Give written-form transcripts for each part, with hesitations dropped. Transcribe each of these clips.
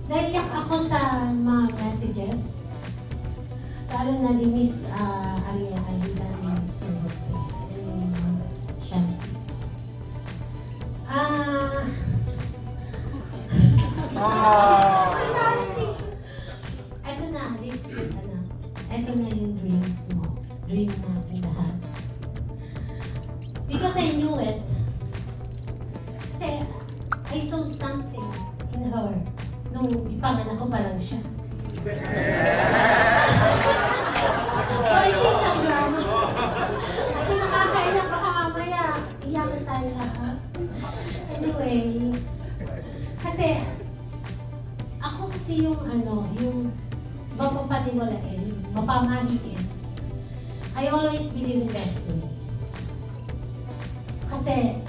Naiyak ako sa mga messages. Lalo na ni Miss Alia Alida ni Sorbote and Miss Shamsi. Ito na, this is ito na yung dreams mo. Dream natin lahat. Because I knew it. Kasi I saw something in her. Nung ipanganak ko pa lang siya. So I see some drama. Kasi nakakaiyak baka mamaya. Iyakan tayo lahat. Anyway. Kasi ako kasi yung yung mapapaniwalain, mapamahiin. I always believe in destiny. Kasi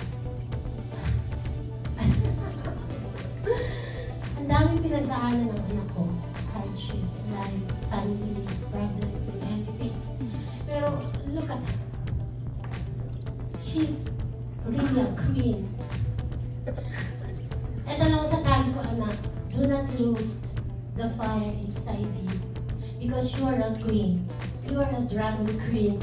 ang daming pinagdaanan ng anak ko. Hardship, life, family, problems, and everything. Pero look at her. She's really a queen. Ito lang sasabi ko, anak, do not lose the fire inside you. Because you are a queen. You are a dragon queen.